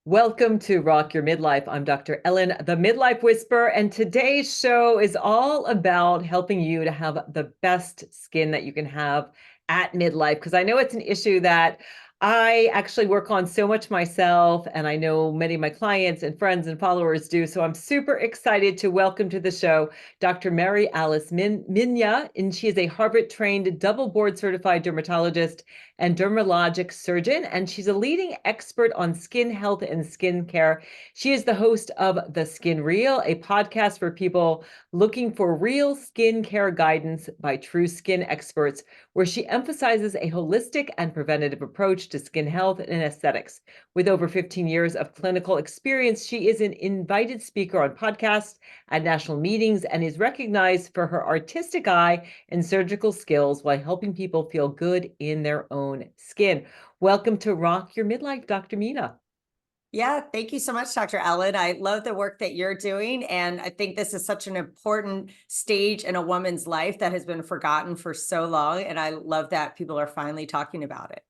Welcome to Rock Your Midlife. I'm Dr. Ellen, the Midlife Whisperer, and today's show is all about helping you to have the best skin that you can have at midlife, because I know it's an issue that I actually work on so much myself, and I know many of my clients and friends and followers do. So I'm super excited to welcome to the show Dr. Mary Alice Mina, and she is a Harvard-trained, double board certified dermatologist and dermatologic surgeon, and she's a leading expert on skin health and skin care. She is the host of The Skin Real, a podcast for people looking for real skin care guidance by true skin experts, where she emphasizes a holistic and preventative approach to skin health and aesthetics. With over 15 years of clinical experience, she is an invited speaker on podcasts at national meetings and is recognized for her artistic eye and surgical skills while helping people feel good in their own skin. Welcome to Rock Your Midlife, Dr. Mina. Yeah, thank you so much, Dr. Ellen. I love the work that you're doing. And I think this is such an important stage in a woman's life that has been forgotten for so long. And I love that people are finally talking about it.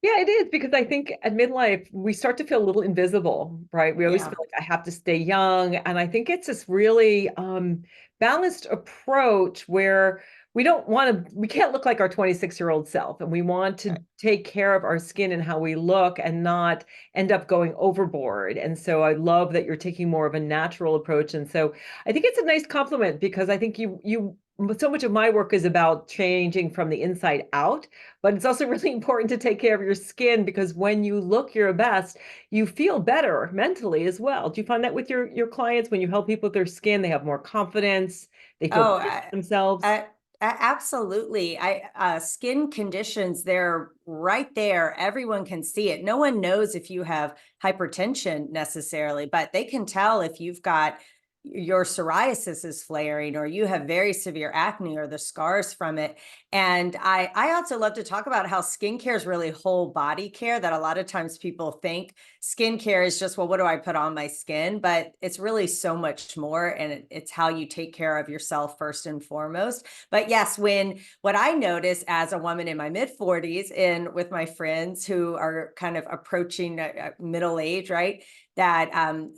Yeah, it is, because I think at midlife, we start to feel a little invisible, right? We always Yeah. feel like I have to stay young. And I think it's this really balanced approach where we can't look like our 26-year-old self. And we want to take care of our skin and how we look and not end up going overboard. And so I love that you're taking more of a natural approach. And so I think it's a nice compliment, because I think so much of my work is about changing from the inside out, but it's also really important to take care of your skin, because when you look your best, you feel better mentally as well. Do you find that with your clients, when you help people with their skin, they have more confidence, they feel Oh, better about themselves? absolutely. Skin conditions, they're right there. Everyone can see it. No one knows if you have hypertension necessarily, but they can tell if you've got your psoriasis is flaring or you have very severe acne or the scars from it. And I also love to talk about how skincare is really whole body care, that a lot of times people think skincare is just, well, what do I put on my skin? But it's really so much more. And it's how you take care of yourself first and foremost. But yes, what I notice as a woman in my mid 40s and with my friends who are kind of approaching middle age, right? That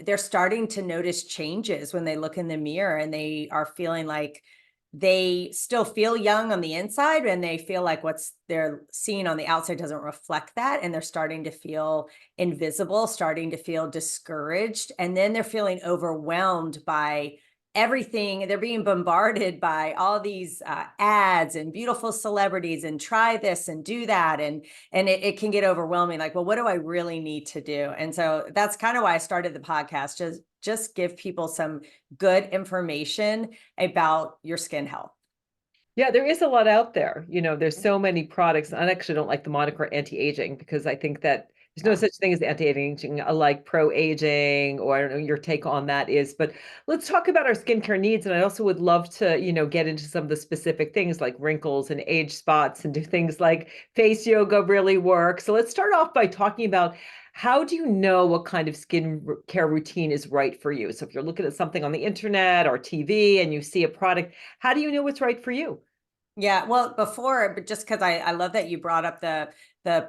they're starting to notice changes when they look in the mirror and they are feeling like they still feel young on the inside, and they feel like what's they're seeing on the outside doesn't reflect that. And they're starting to feel invisible, starting to feel discouraged. And then they're feeling overwhelmed by everything. They're being bombarded by all these ads and beautiful celebrities and try this and do that. And it can get overwhelming. Like, well, what do I really need to do? And so that's kind of why I started the podcast, just give people some good information about your skin health. Yeah, there is a lot out there. There's so many products. I actually don't like the moniker anti-aging, because I think that there's no Yeah. such thing as anti-aging. I like pro-aging, or I don't know your take on that is. But let's talk about our skincare needs. And I also would love to, get into some of the specific things like wrinkles and age spots, and do things like face yoga really work. So let's start off by talking about, how do you know what kind of skin care routine is right for you? So if you're looking at something on the internet or TV and you see a product, how do you know what's right for you? Yeah, well, but just because I love that you brought up the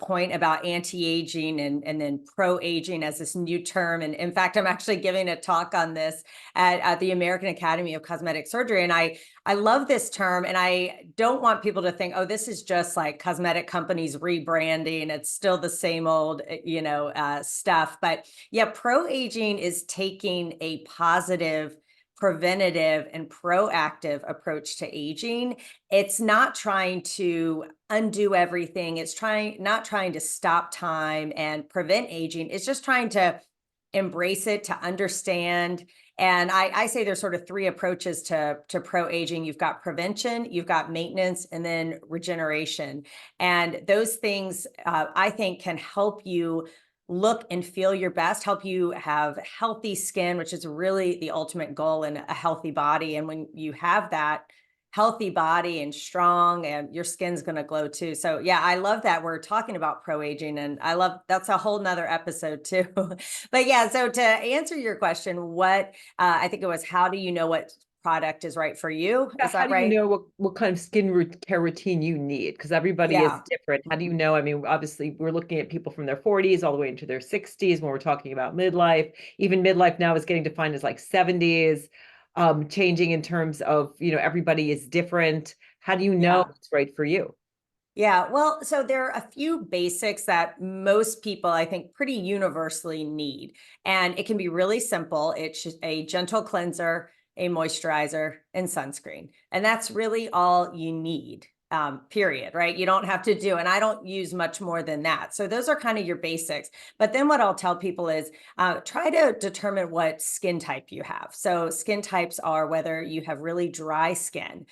point about anti-aging and then pro-aging as this new term. And in fact, I'm actually giving a talk on this at the American Academy of Cosmetic Surgery. And I love this term, and I don't want people to think, oh, this is just like cosmetic companies rebranding. It's still the same old, stuff. But yeah, pro-aging is taking a positive, preventative and proactive approach to aging. It's not trying to undo everything. It's not trying to stop time and prevent aging. It's just trying to embrace it, to understand. And I say there's sort of three approaches to pro-aging. You've got prevention, you've got maintenance, and then regeneration. And those things, I think, can help you look and feel your best, help you have healthy skin, which is really the ultimate goal in a healthy body. And when you have that healthy body and strong, and your skin's going to glow too. So yeah, I love that we're talking about pro-aging, and I love that's a whole nother episode too. But yeah, so to answer your question, what I think it was, how do you know what product is right for you. Yeah, Is how that do you right? know what kind of care routine you need? Because everybody is Yeah. different. How do you know? I mean, obviously, we're looking at people from their 40s all the way into their 60s when we're talking about midlife. Even midlife now is getting defined as like 70s, changing in terms of, everybody is different. How do you know Yeah. what's right for you? Yeah, well, so there are a few basics that most people, I think, pretty universally need. And it can be really simple. It's just a gentle cleanser, a moisturizer, and sunscreen. And that's really all you need, period, right? You don't have to do, and I don't use much more than that. So those are kind of your basics. But then what I'll tell people is try to determine what skin type you have. So skin types are whether you have really dry skin,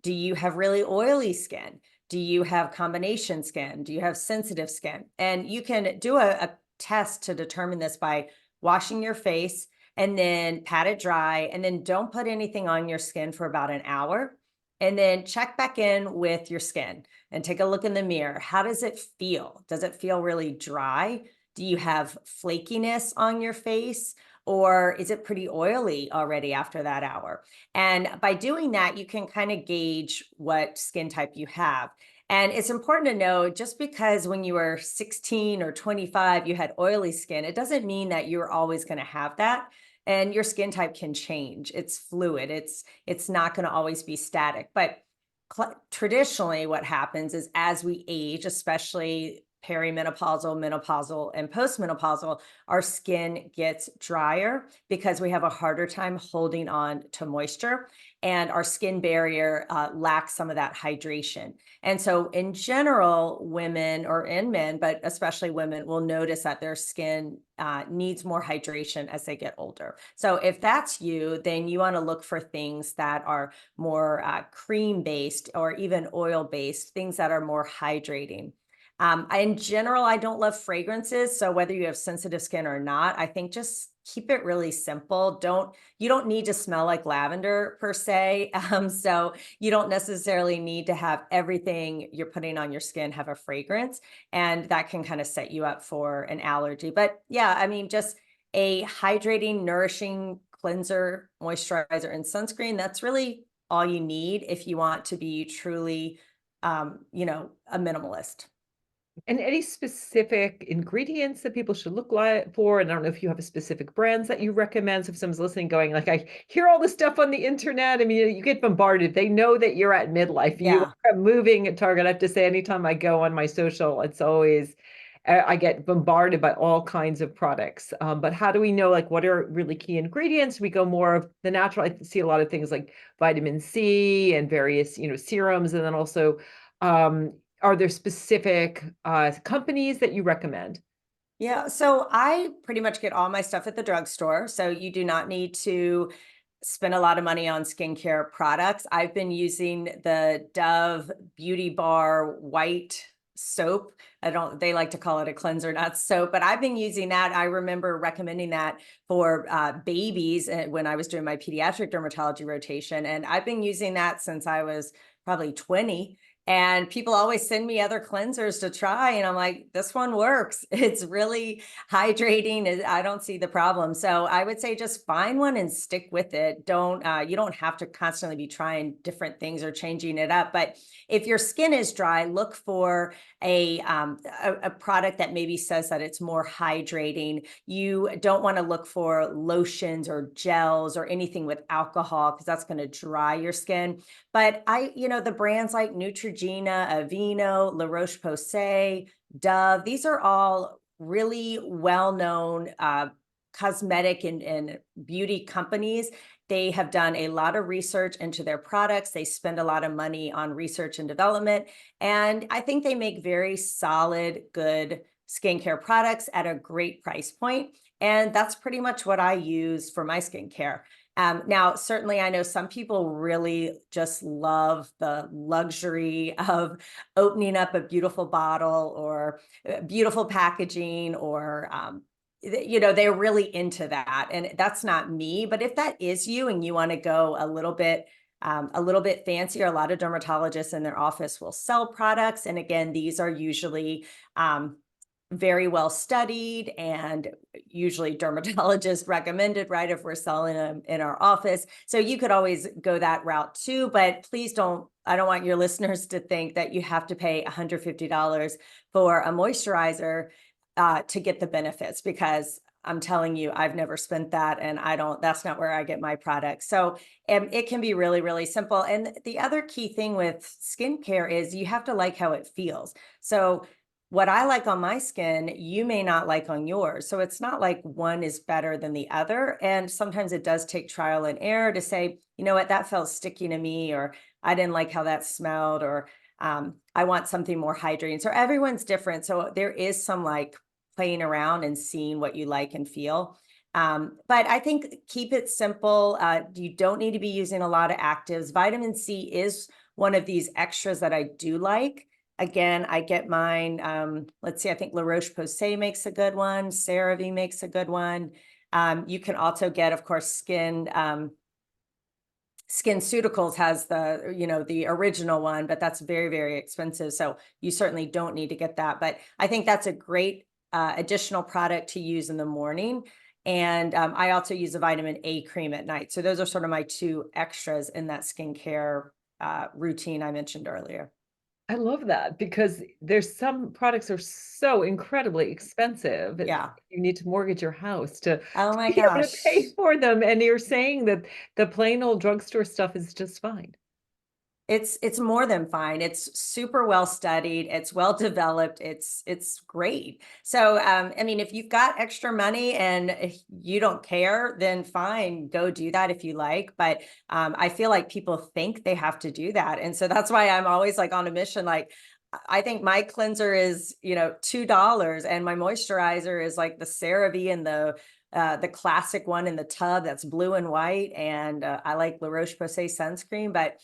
do you have really oily skin? Do you have combination skin? Do you have sensitive skin? And you can do a test to determine this by washing your face and then pat it dry, and then don't put anything on your skin for about an hour. And then check back in with your skin and take a look in the mirror. How does it feel? Does it feel really dry? Do you have flakiness on your face? Or is it pretty oily already after that hour? And by doing that, you can kind of gauge what skin type you have. And it's important to know just because when you were 16 or 25, you had oily skin, it doesn't mean that you're always going to have that. And your skin type can change. It's fluid. It's not going to always be static. But traditionally, what happens is as we age, especially perimenopausal, menopausal, and postmenopausal, our skin gets drier because we have a harder time holding on to moisture, and our skin barrier lacks some of that hydration. And so, in general, women or in men, but especially women, will notice that their skin needs more hydration as they get older. So, if that's you, then you want to look for things that are more cream based or even oil based, things that are more hydrating. In general, I don't love fragrances. So whether you have sensitive skin or not, I think just keep it really simple. You don't need to smell like lavender per se. So you don't necessarily need to have everything you're putting on your skin have a fragrance, and that can kind of set you up for an allergy. But yeah, I mean, just a hydrating, nourishing cleanser, moisturizer, and sunscreen. That's really all you need if you want to be truly, a minimalist. And any specific ingredients that people should look like for? And I don't know if you have a specific brands that you recommend. So if someone's listening, going like, I hear all this stuff on the internet. I mean, you get bombarded. They know that you're at midlife. You Yeah. are a moving target. I have to say, anytime I go on my social, it's always I get bombarded by all kinds of products. But how do we know like what are really key ingredients? We go more of the natural. I see a lot of things like vitamin C and various, serums, and then also um, are there specific companies that you recommend? Yeah, so I pretty much get all my stuff at the drugstore. So you do not need to spend a lot of money on skincare products. I've been using the Dove Beauty Bar white soap. They like to call it a cleanser, not soap, but I've been using that. I remember recommending that for babies when I was doing my pediatric dermatology rotation. And I've been using that since I was probably 20. And people always send me other cleansers to try. And I'm like, this one works. It's really hydrating. I don't see the problem. So I would say just find one and stick with it. You don't have to constantly be trying different things or changing it up. But if your skin is dry, look for a product that maybe says that it's more hydrating. You don't want to look for lotions or gels or anything with alcohol because that's going to dry your skin. But the brands like Neutrogena, Aveeno, La Roche-Posay, Dove, these are all really well-known cosmetic and beauty companies. They have done a lot of research into their products. They spend a lot of money on research and development. And I think they make very solid, good skincare products at a great price point. And that's pretty much what I use for my skincare. Now, certainly, I know some people really just love the luxury of opening up a beautiful bottle or beautiful packaging, or they're really into that, and that's not me. But if that is you, and you want to go a little bit fancier, a lot of dermatologists in their office will sell products, and again, these are usually very well studied and usually dermatologist recommended, right? If we're selling them in our office. So you could always go that route too, but please don't, I don't want your listeners to think that you have to pay $150 for a moisturizer to get the benefits, because I'm telling you, I've never spent that, and I don't, that's not where I get my products. So it can be really, really simple. And the other key thing with skincare is you have to like how it feels. So what I like on my skin, you may not like on yours. So it's not like one is better than the other. And sometimes it does take trial and error to say, you know what, that felt sticky to me, or I didn't like how that smelled, or I want something more hydrating. So everyone's different. So there is some like playing around and seeing what you like and feel. But I think keep it simple. You don't need to be using a lot of actives. Vitamin C is one of these extras that I do like. Again, I get mine. Let's see, I think La Roche-Posay makes a good one. CeraVe makes a good one. You can also get, of course, SkinCeuticals has the, you know, the original one, but that's very, very expensive. So you certainly don't need to get that. But I think that's a great additional product to use in the morning. And I also use a vitamin A cream at night. So those are sort of my two extras in that skincare routine I mentioned earlier. I love that because there's some products are so incredibly expensive. Yeah. You need to mortgage your house to Oh my be able to pay gosh. for them. And you're saying that the plain old drugstore stuff is just fine. It's more than fine. It's super well studied. It's well developed. It's great. So I mean, if you've got extra money and if you don't care, then fine, go do that if you like. But I feel like people think they have to do that, and so that's why I'm always like on a mission. Like I think my cleanser is, you know, $2, and my moisturizer is like the CeraVe and the classic one in the tub that's blue and white, and I like La Roche-Posay sunscreen, but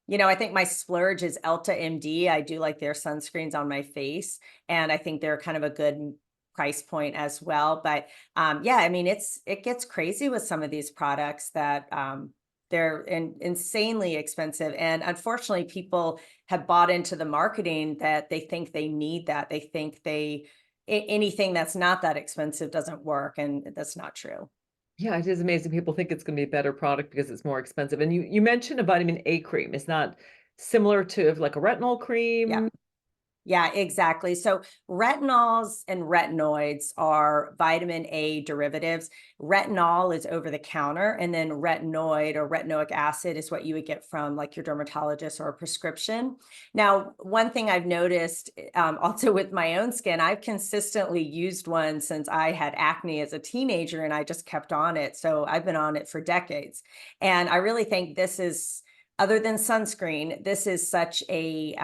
you know, I think my splurge is Elta MD. I do like their sunscreens on my face, and I think they're kind of a good price point as well. But yeah, I mean, it gets crazy with some of these products that they're insanely expensive, and unfortunately, people have bought into the marketing that they think they need that. They think anything that's not that expensive doesn't work, and that's not true. Yeah, it is amazing. People think it's going to be a better product because it's more expensive. And you mentioned a vitamin A cream. Is not similar to like a retinol Yeah. cream? Yeah, exactly. So retinols and retinoids are vitamin A derivatives. Retinol is over the counter, and then retinoid or retinoic acid is what you would get from like your dermatologist or a prescription. Now, one thing I've noticed also with my own skin, I've consistently used one since I had acne as a teenager, and I just kept on it. So I've been on it for decades. And I really think this is, other than sunscreen, this is such a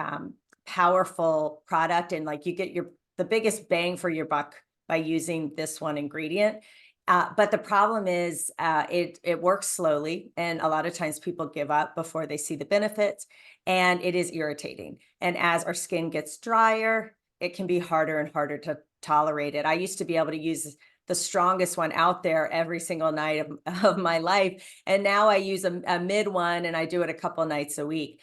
powerful product, and like you get the biggest bang for your buck by using this one ingredient. But the problem is it works slowly, and a lot of times people give up before they see the benefits, and it is irritating. And as our skin gets drier, it can be harder and harder to tolerate it. I used to be able to use the strongest one out there every single night of my life, and now I use a mid one, and I do it a couple nights a week.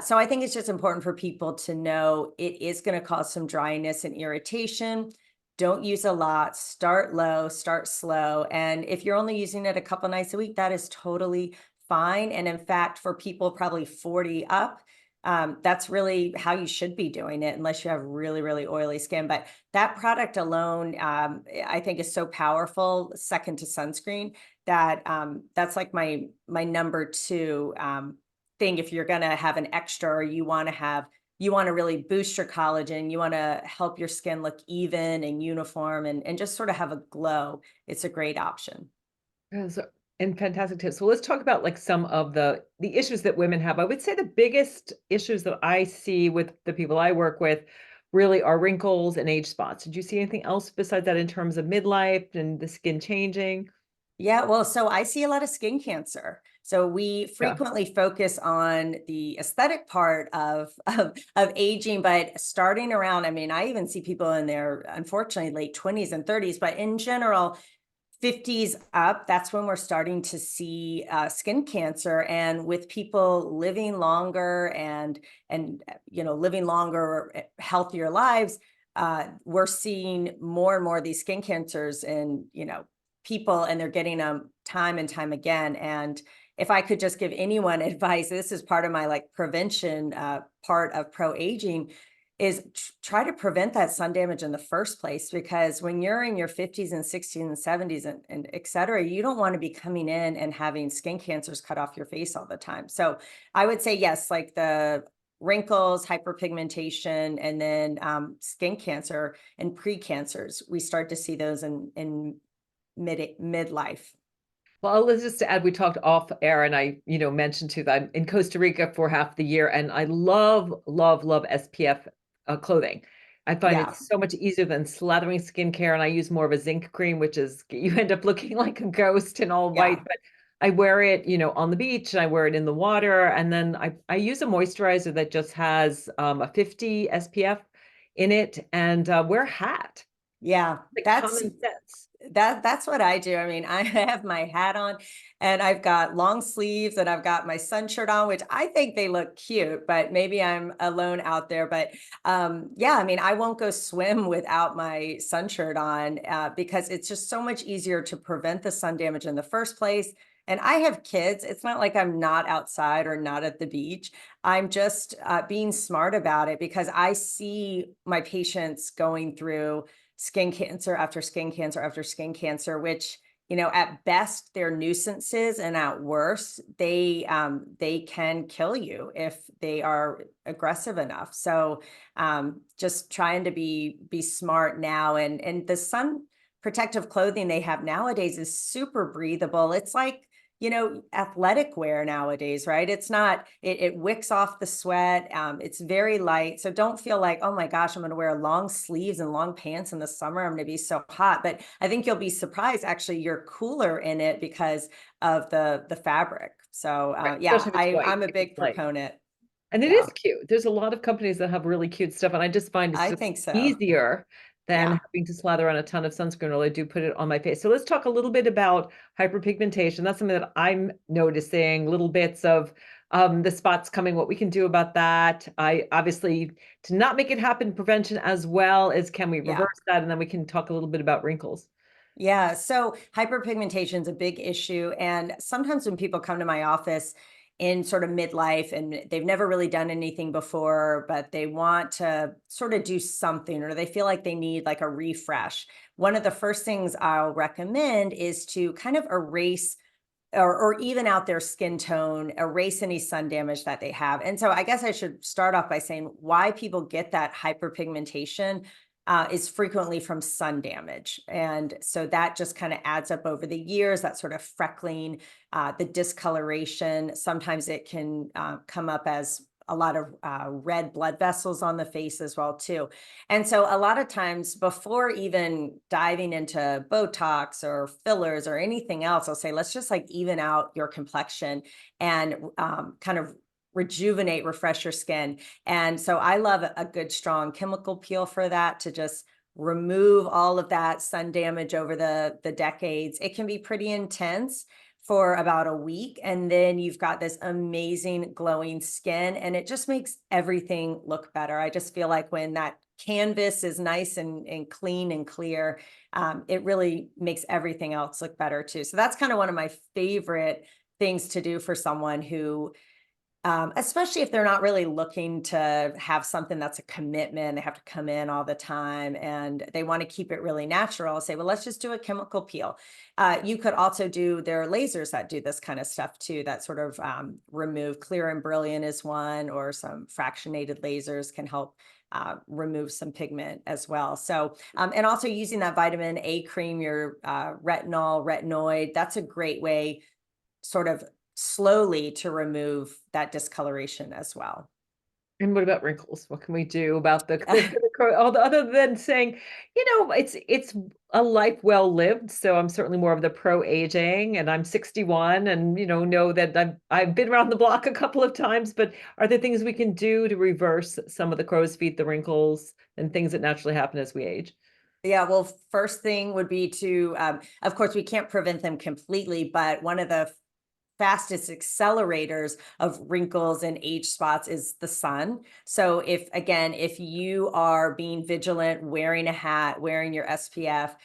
So I think it's just important for people to know it is going to cause some dryness and irritation. Don't use a lot. Start low, start slow. And if you're only using it a couple nights a week, that is totally fine. And in fact, for people probably 40 up, that's really how you should be doing it, unless you have really, really oily skin. But that product alone, I think, is so powerful, second to sunscreen, that that's like my number two thing. If you're going to have an extra, or you want to really boost your collagen, you want to help your skin look even and uniform, and just sort of have a glow, it's a great option. Yeah, and fantastic tips. So let's talk about like some of the issues that women have. I would say the biggest issues that I see with the people I work with really are wrinkles and age spots. Did you see anything else besides that in terms of midlife and the skin changing? Yeah, well, so I see a lot of skin cancer. So we Yeah. frequently focus on the aesthetic part of aging, but starting around, I mean, I even see people in their, unfortunately, late 20s and 30s, but in general, 50s up, that's when we're starting to see skin cancer. And with people living longer and you know, living longer, healthier lives, we're seeing more and more of these skin cancers in, people, and they're getting them time and time again. And if I could just give anyone advice, this is part of my like prevention part of pro aging, is try to prevent that sun damage in the first place, because when you're in your 50s and 60s and 70s and et cetera, you don't want to be coming in and having skin cancers cut off your face all the time. So I would say yes, like the wrinkles, hyperpigmentation, and then skin cancer and precancers. We start to see those in midlife. Well, let's just add, we talked off air and I, mentioned too that I'm in Costa Rica for half the year and I love, love, love SPF clothing. I find Yeah, it's so much easier than slathering skincare, and I use more of a zinc cream, which is you end up looking like a ghost in all white, yeah, but I wear it, on the beach and I wear it in the water. And then I use a moisturizer that just has a 50 SPF in it, and wear a hat. yeah. Like common sense. That's what I do. I mean, I have my hat on and I've got long sleeves and I've got my sun shirt on, which I think they look cute, but maybe I'm alone out there. But yeah, I mean, I won't go swim without my sun shirt on because it's just so much easier to prevent the sun damage in the first place. And I have kids. It's not like I'm not outside or not at the beach. I'm just being smart about it because I see my patients going through skin cancer after skin cancer after skin cancer, which, at best they're nuisances, and at worst they can kill you if they are aggressive enough. So just trying to be smart now, and the sun protective clothing they have nowadays is super breathable. It's like, athletic wear nowadays, right? It's not, it wicks off the sweat. It's very light. So don't feel like, oh my gosh, I'm going to wear long sleeves and long pants in the summer. I'm going to be so hot. But I think you'll be surprised. Actually, you're cooler in it because of the fabric. So Right. yeah, Especially if it's white, I'm a if it's big light. proponent. And it Yeah, is cute. There's a lot of companies that have really cute stuff, and I just find it's I just think so. easier than Yeah, having to slather on a ton of sunscreen. Or I do put it on my face. So let's talk a little bit about hyperpigmentation. That's something that I'm noticing, little bits of the spots coming, what we can do about that. I obviously, to not make it happen, prevention as well as can we yeah. reverse that? And then we can talk a little bit about wrinkles. Yeah, so hyperpigmentation is a big issue. And sometimes when people come to my office in sort of midlife and they've never really done anything before, but they want to sort of do something, or they feel like they need like a refresh, one of the first things I'll recommend is to kind of erase or even out their skin tone, erase any sun damage that they have. And so I guess I should start off by saying why people get that hyperpigmentation is frequently from sun damage. And so that just kind of adds up over the years, that sort of freckling, the discoloration. Sometimes it can come up as a lot of red blood vessels on the face as well too. And so a lot of times before even diving into Botox or fillers or anything else, I'll say, let's just like even out your complexion and kind of rejuvenate, refresh your skin. And so I love a good strong chemical peel for that, to just remove all of that sun damage over the decades. It can be pretty intense for about a week, and then you've got this amazing glowing skin, and it just makes everything look better. I just feel like when that canvas is nice and clean and clear, it really makes everything else look better too. So that's kind of one of my favorite things to do for someone who especially if they're not really looking to have something that's a commitment. They have to come in all the time and they want to keep it really natural. I'll say, well, let's just do a chemical peel. You could also do, there are lasers that do this kind of stuff too, that sort of remove. Clear and Brilliant is one, or some fractionated lasers can help remove some pigment as well. So, and also using that vitamin A cream, your retinoid, that's a great way sort of slowly to remove that discoloration as well. And what about wrinkles? What can we do about all the other than saying, it's a life well lived. So I'm certainly more of the pro aging, and I'm 61, and know that I've been around the block a couple of times. But are there things we can do to reverse some of the crow's feet, the wrinkles, and things that naturally happen as we age? Yeah, well, first thing would be to, of course, we can't prevent them completely, but one of the fastest accelerators of wrinkles and age spots is the sun. So if you are being vigilant, wearing a hat, wearing your SPF,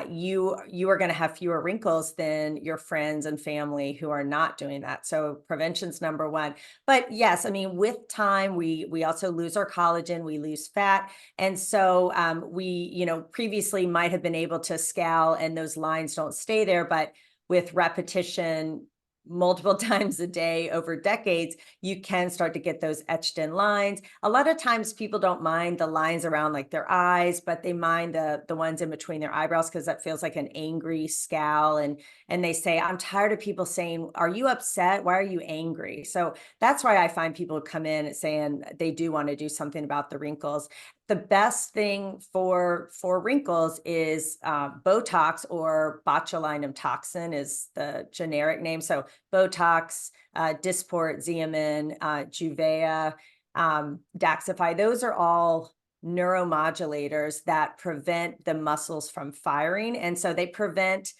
you are going to have fewer wrinkles than your friends and family who are not doing that. So prevention's number one. But yes, I mean, with time, we also lose our collagen, we lose fat, and so we, previously might have been able to scal and those lines don't stay there, but with repetition multiple times a day over decades, you can start to get those etched in lines. A lot of times people don't mind the lines around like their eyes, but they mind the ones in between their eyebrows because that feels like an angry scowl. And they say, I'm tired of people saying, are you upset? Why are you angry? So that's why I find people come in saying they do want to do something about the wrinkles. The best thing for wrinkles is Botox, or botulinum toxin is the generic name. So Botox, Dysport, Xeomin, Juvea, Daxxify, those are all neuromodulators that prevent the muscles from firing. And so they prevent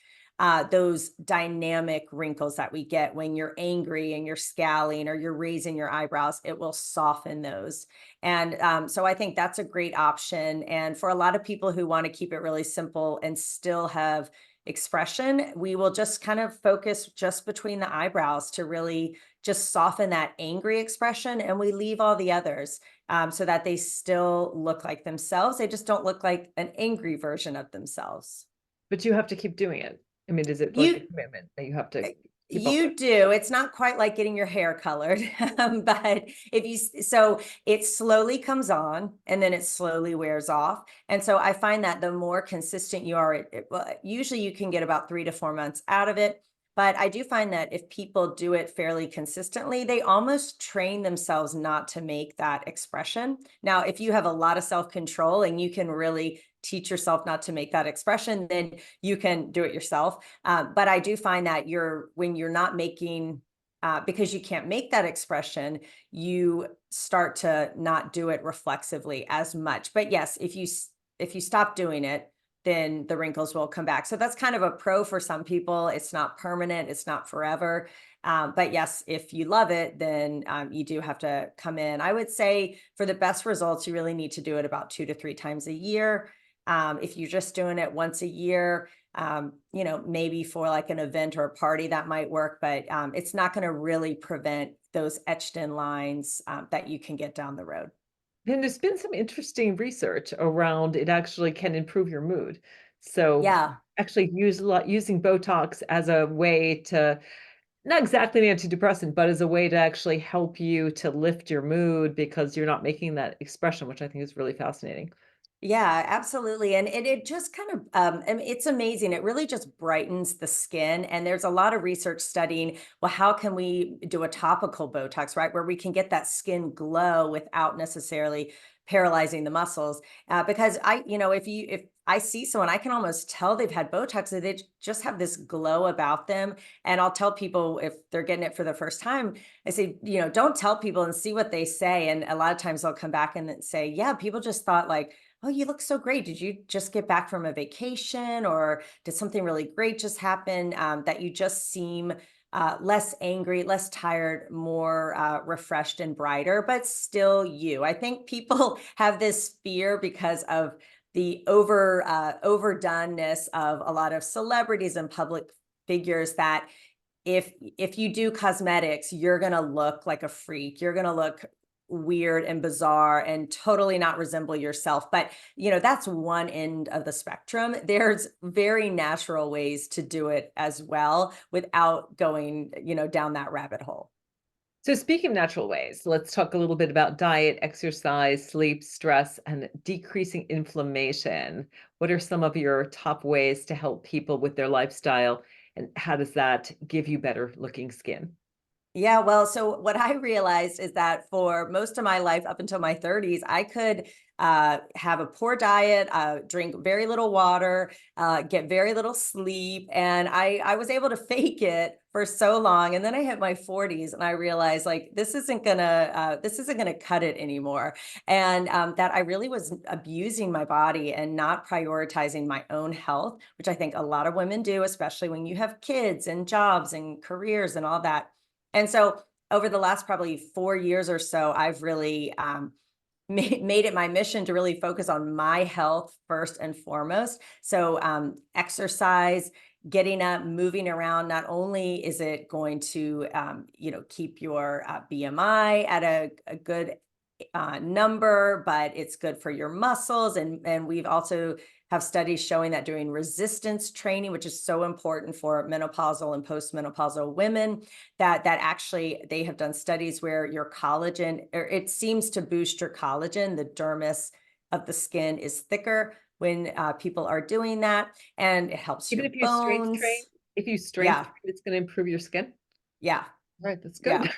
those dynamic wrinkles that we get when you're angry and you're scowling or you're raising your eyebrows. It will soften those. And so I think that's a great option. And for a lot of people who want to keep it really simple and still have expression, we will just kind of focus just between the eyebrows to really just soften that angry expression. And we leave all the others so that they still look like themselves. They just don't look like an angry version of themselves. But you have to keep doing it. I mean, is it like a You commitment that you have to keep up with? You do. It's not quite like getting your hair colored, but so it slowly comes on and then it slowly wears off. And so I find that the more consistent you are, well, usually you can get about 3 to 4 months out of it. But I do find that if people do it fairly consistently, they almost train themselves not to make that expression. Now, if you have a lot of self-control and you can really teach yourself not to make that expression, then you can do it yourself. But I do find that when you're not making, because you can't make that expression, you start to not do it reflexively as much. But yes, if you stop doing it, then the wrinkles will come back. So that's kind of a pro for some people. It's not permanent, it's not forever. But yes, if you love it, then you do have to come in. I would say for the best results, you really need to do it about 2 to 3 times a year. If you're just doing it once a year, maybe for like an event or a party, that might work, but it's not going to really prevent those etched in lines that you can get down the road. And there's been some interesting research around it actually can improve your mood. So Yeah. actually using Botox as a way to, not exactly an antidepressant, but as a way to actually help you to lift your mood because you're not making that expression, which I think is really fascinating. Yeah, absolutely. And it just kind of, I mean, it's amazing. It really just brightens the skin. And there's a lot of research studying, well, how can we do a topical Botox, right? Where we can get that skin glow without necessarily paralyzing the muscles. Because if I see someone, I can almost tell they've had Botox, that they just have this glow about them. And I'll tell people if they're getting it for the first time, I say, don't tell people and see what they say. And a lot of times they'll come back and say, yeah, people just thought like, oh, you look so great. Did you just get back from a vacation, or did something really great just happen, that you just seem less angry, less tired, more refreshed and brighter, but still you. I think people have this fear because of the overdoneness of a lot of celebrities and public figures, that if you do cosmetics, you're going to look like a freak. You're going to look weird and bizarre and totally not resemble yourself. But, that's one end of the spectrum. There's very natural ways to do it as well without going, down that rabbit hole. So speaking of natural ways, let's talk a little bit about diet, exercise, sleep, stress, and decreasing inflammation. What are some of your top ways to help people with their lifestyle, and how does that give you better looking skin? Yeah, well, so what I realized is that for most of my life, up until my 30s, I could have a poor diet, drink very little water, get very little sleep, and I was able to fake it for so long. And then I hit my 40s, and I realized like this isn't gonna cut it anymore, and that I really was abusing my body and not prioritizing my own health, which I think a lot of women do, especially when you have kids and jobs and careers and all that. And so over the last probably 4 years or so, I've really made it my mission to really focus on my health first and foremost. So exercise, getting up, moving around, not only is it going to, keep your BMI at a good number, but it's good for your muscles. And we've also have studies showing that doing resistance training, which is so important for menopausal and postmenopausal women, that actually they have done studies where your collagen, or it seems to boost your collagen. The dermis of the skin is thicker when people are doing that, and it helps Even your if you strength train, bones. if you strength Yeah, train, it's going to improve your skin. yeah, Right, that's good. yeah.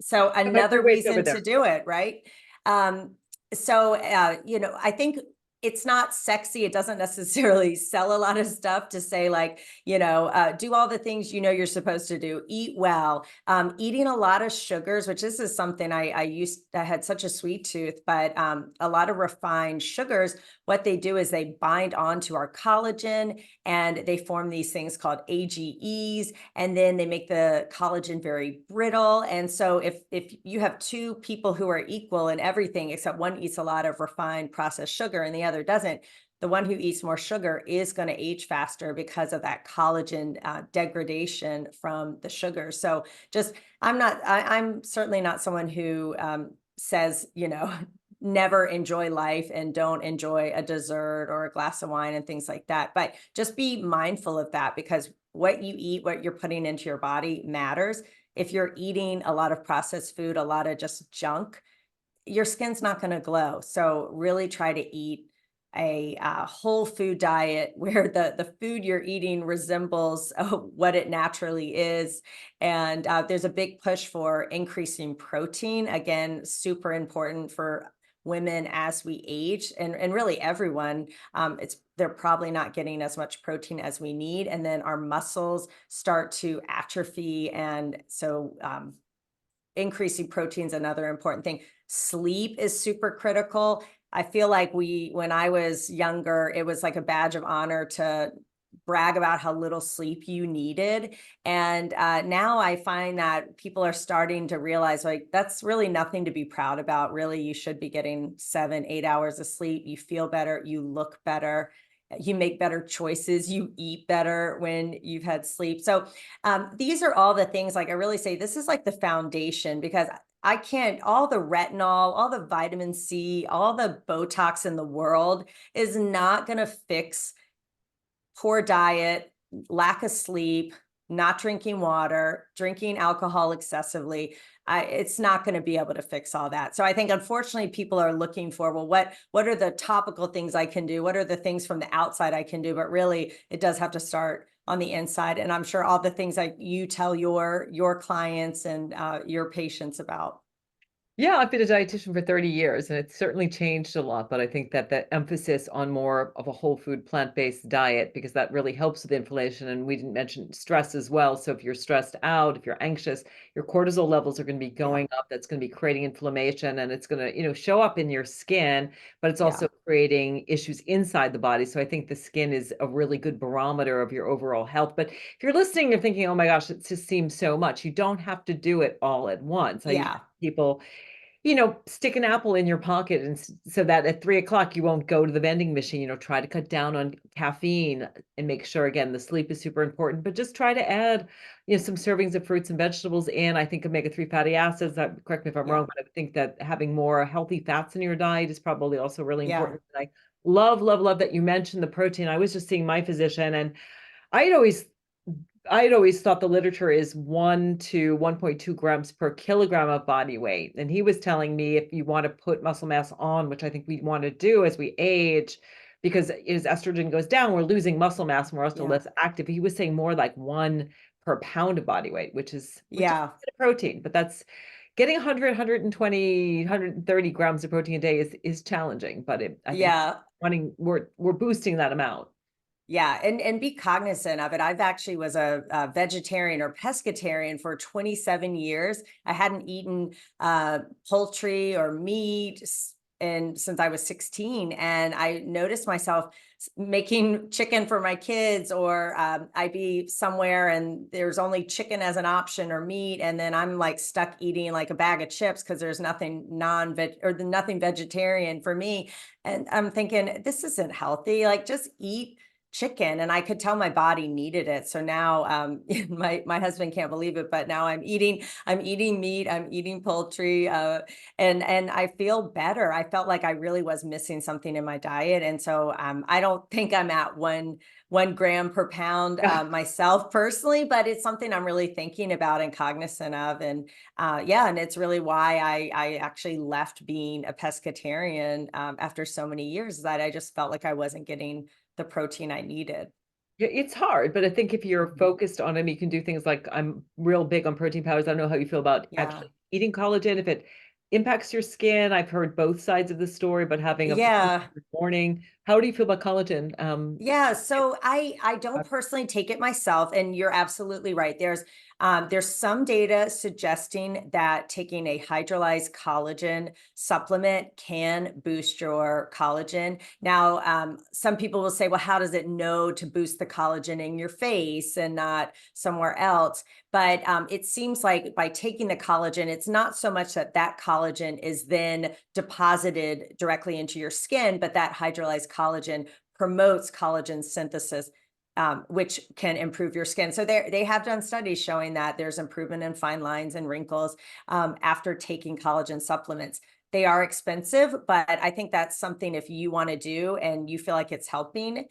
So How about another your weights over reason to there? do it, right? Um, I think it's not sexy. It doesn't necessarily sell a lot of stuff to say like, do all the things you're supposed to do. Eat well. Eating a lot of sugars, which this is something I had such a sweet tooth, but a lot of refined sugars, what they do is they bind onto our collagen and they form these things called AGEs, and then they make the collagen very brittle. And so if you have two people who are equal in everything except one eats a lot of refined processed sugar and the other doesn't, the one who eats more sugar is going to age faster because of that collagen degradation from the sugar. So just I'm certainly not someone who says never enjoy life and don't enjoy a dessert or a glass of wine and things like that, but just be mindful of that, because what you eat, what you're putting into your body matters. If you're eating a lot of processed food, a lot of just junk, your skin's not going to glow. So really try to eat a whole food diet where the food you're eating resembles what it naturally is. And there's a big push for increasing protein. Again, super important for women as we age, and really everyone. They're probably not getting as much protein as we need, and then our muscles start to atrophy. And so increasing protein is another important thing. Sleep is super critical. I feel like when I was younger, it was like a badge of honor to brag about how little sleep you needed. And now I find that people are starting to realize like that's really nothing to be proud about. Really, you should be getting 7, 8 hours of sleep. You feel better, you look better, you make better choices, you eat better when you've had sleep. So these are all the things, like I really say this is like the foundation, because I can't, all the retinol, all the vitamin C, all the Botox in the world is not going to fix poor diet, lack of sleep, not drinking water, drinking alcohol excessively. It's not going to be able to fix all that. So I think unfortunately people are looking for, well, what are the topical things I can do? What are the things from the outside I can do? But really it does have to start on the inside. And I'm sure all the things like you tell your clients and your patients about. Yeah, I've been a dietitian for 30 years and it's certainly changed a lot, but I think that that emphasis on more of a whole food plant-based diet, because that really helps with inflammation. And we didn't mention stress as well. So if you're stressed out, if you're anxious, your cortisol levels are going to be Yeah. going up. That's going to be creating inflammation and it's going to, show up in your skin, but it's also Yeah. creating issues inside the body. So I think the skin is a really good barometer of your overall health. But if you're listening, you're thinking, oh my gosh, it just seems so much. You don't have to do it all at once. I usually Yeah. tell people, stick an apple in your pocket and so that at 3 o'clock you won't go to the vending machine. Try to cut down on caffeine and make sure again the sleep is super important. But just try to add, some servings of fruits and vegetables in. I think omega-3 fatty acids. Correct me if I'm Yeah. wrong, but I think that having more healthy fats in your diet is probably also really Yeah. important. And I love, love, love that you mentioned the protein. I was just seeing my physician, and I'd always I'd always thought the literature is 1 to 1.2 grams per kilogram of body weight. And he was telling me if you want to put muscle mass on, which I think we want to do as we age, because as estrogen goes down, we're losing muscle mass and we're also Yeah. less active. He was saying more like 1 per pound of body weight, which is a Yeah. lot of protein, but that's getting 100, 120, 130 grams of protein a day is challenging, but I think Yeah. we're boosting that amount. Yeah, and be cognizant of it. I've actually was a vegetarian or pescatarian for 27 years. I hadn't eaten poultry or meat and since I was 16, and I noticed myself making chicken for my kids, or I'd be somewhere and there's only chicken as an option or meat, and then I'm like stuck eating like a bag of chips because there's nothing non-veg or nothing vegetarian for me. And I'm thinking, this isn't healthy. Like, just eat chicken, and I could tell my body needed it. So now my husband can't believe it, but now I'm eating meat, I'm eating poultry, and I feel better. I felt like I really was missing something in my diet. And so I don't think I'm at one gram per pound myself personally, but it's something I'm really thinking about and cognizant of. And yeah, and it's really why I actually left being a pescatarian after so many years, that I just felt like I wasn't getting the protein I needed. Yeah, it's hard, but I think if you're Mhm. focused on them, you can do things like I'm real big on protein powders. I don't know how you feel about Yeah. actually eating collagen. If it impacts your skin, I've heard both sides of the story, but having a protein Yeah. every morning. How do you feel about collagen? Yeah, so I don't personally take it myself, and you're absolutely right. There's some data suggesting that taking a hydrolyzed collagen supplement can boost your collagen. Now, some people will say, well, how does it know to boost the collagen in your face and not somewhere else? But it seems like by taking the collagen, it's not so much that that collagen is then deposited directly into your skin, but that hydrolyzed collagen promotes collagen synthesis, which can improve your skin. So they have done studies showing that there's improvement in fine lines and wrinkles after taking collagen supplements. They are expensive, but I think that's something, if you want to do and you feel like it's helping,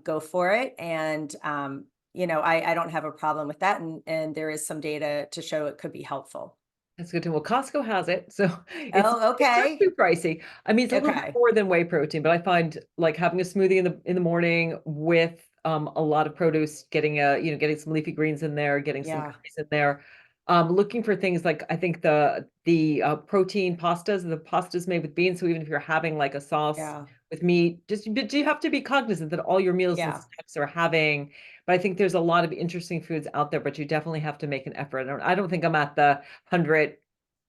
go for it. And I don't have a problem with that, and there is some data to show it could be helpful. That's good to know. Well, Costco has it, so Oh, it's not okay. too pricey. I mean, it's a little bit Okay. more than whey protein, but I find like having a smoothie in the morning with a lot of produce, getting some leafy greens in there, getting some Yeah. curries in there. Looking for things like I think the protein pastas, the pastas made with beans. So even if you're having like a sauce Yeah. with meat, but you have to be cognizant that all your meals and Yeah. snacks are having. But I think there's a lot of interesting foods out there, but you definitely have to make an effort. I don't think I'm at the 100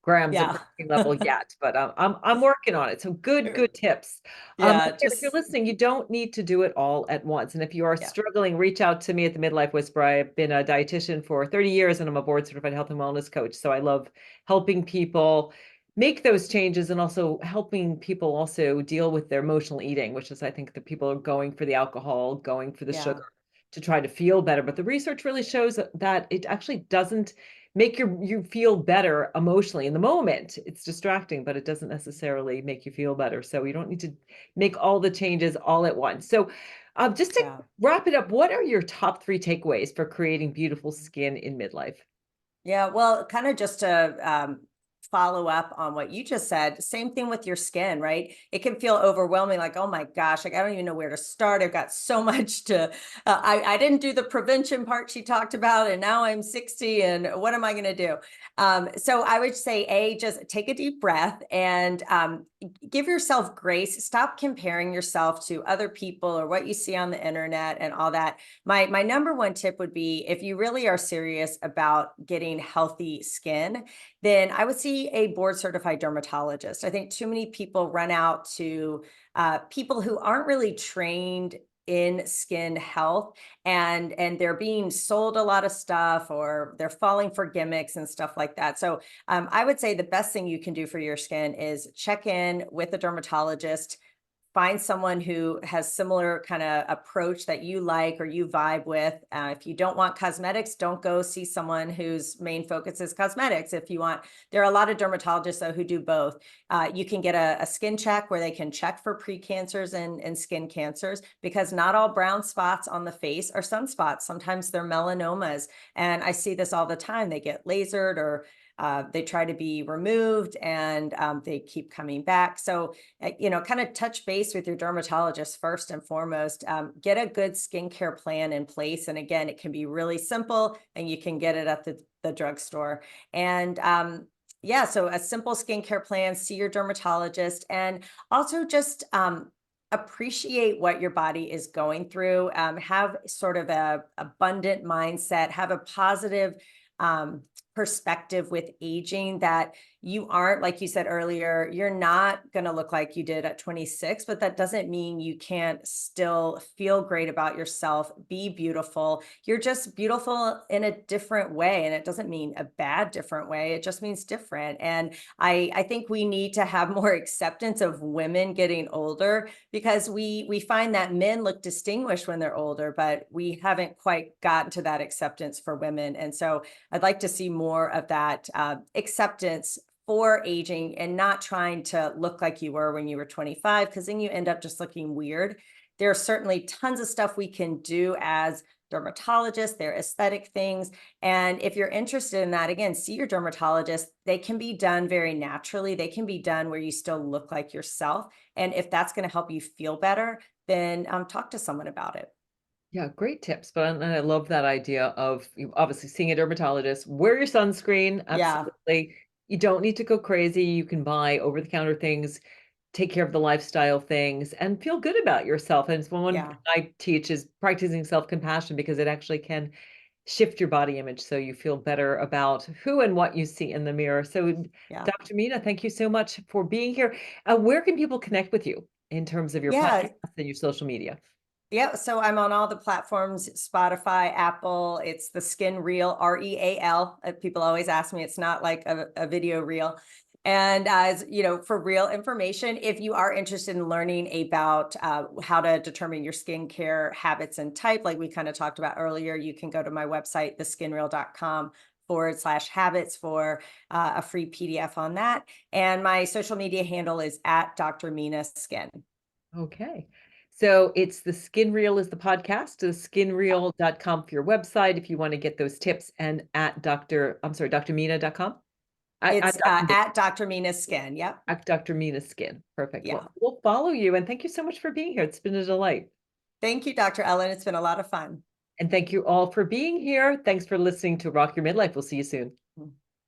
grams of Yeah. protein level yet, but I'm working on it. So good tips. Yeah. Again, if you're Just, listening, you don't need to do it all at once. And if you are yeah. struggling, reach out to me at the Midlife Whisperer. I've been a dietitian for 30 years and I'm a board certified health and wellness coach. So I love helping people make those changes and also helping people also deal with their emotional eating, which is I think that people are going for the alcohol, going for the Yeah. sugar to try to feel better. But the research really shows that it actually doesn't make you feel better emotionally in the moment. It's distracting, but it doesn't necessarily make you feel better. So you don't need to make all the changes all at once. So just to Yeah. wrap it up, what are your top three takeaways for creating beautiful skin in midlife? Yeah, well, kind of just to follow up on what you just said, same thing with your skin, right? It can feel overwhelming, like, oh my gosh, like I don't even know where to start. I've got so much to, I didn't do the prevention part she talked about, and now I'm 60, and what am I going to do? So I would say, just take a deep breath and give yourself grace. Stop comparing yourself to other people or what you see on the internet and all that. My number one tip would be, if you really are serious about getting healthy skin, then I would see a board certified dermatologist. I think too many people run out to people who aren't really trained in skin health, and they're being sold a lot of stuff, or they're falling for gimmicks and stuff like that. So I would say the best thing you can do for your skin is check in with a dermatologist. Find someone who has similar kind of approach that you like or you vibe with. If you don't want cosmetics, don't go see someone whose main focus is cosmetics. If you want, there are a lot of dermatologists though who do both. You can get a skin check where they can check for precancers and skin cancers, because not all brown spots on the face are sunspots. Sometimes they're melanomas, and I see this all the time. They get lasered or they try to be removed, and they keep coming back. So, kind of touch base with your dermatologist first and foremost. Get a good skincare plan in place. And again, it can be really simple and you can get it at the drugstore. And yeah, so a simple skincare plan, see your dermatologist, and also just appreciate what your body is going through. Have sort of a abundant mindset, have a positive um, perspective with aging, that you aren't, like you said earlier, you're not going to look like you did at 26, but that doesn't mean you can't still feel great about yourself, be beautiful. You're just beautiful in a different way. And it doesn't mean a bad different way. It just means different. And I think we need to have more acceptance of women getting older, because we find that men look distinguished when they're older, but we haven't quite gotten to that acceptance for women. And so I'd like to see more of that acceptance for aging, and not trying to look like you were when you were 25, because then you end up just looking weird. There are certainly tons of stuff we can do as dermatologists. There are aesthetic things. And if you're interested in that, again, see your dermatologist. They can be done very naturally. They can be done where you still look like yourself. And if that's going to help you feel better, then talk to someone about it. Yeah, great tips. But and I love that idea of obviously seeing a dermatologist. Wear your sunscreen. Yeah. Absolutely. You don't need to go crazy. You can buy over-the-counter things, take care of the lifestyle things, and feel good about yourself. And it's one thing Yeah. I teach is practicing self-compassion, because it actually can shift your body image so you feel better about who and what you see in the mirror. So, Yeah. Dr. Mina, thank you so much for being here. Where can people connect with you in terms of your podcast Yeah. and your social media? Yeah, so I'm on all the platforms, Spotify, Apple. It's the Skin Reel, REAL. People always ask me, it's not like a video reel. And as you know, for real information, if you are interested in learning about how to determine your skincare habits and type, like we kind of talked about earlier, you can go to my website, theskinreel.com/habits for a free PDF on that. And my social media handle is at Dr. Mina Skin. Okay. So it's the Skin Reel is the podcast, theskinreel.com for your website if you want to get those tips, and at drmina.com. It's Dr. at Dr. Mina Skin. Yep. At Dr. Mina Skin. Perfect. Yeah. Well, we'll follow you, and thank you so much for being here. It's been a delight. Thank you, Dr. Ellen. It's been a lot of fun. And thank you all for being here. Thanks for listening to Rock Your Midlife. We'll see you soon.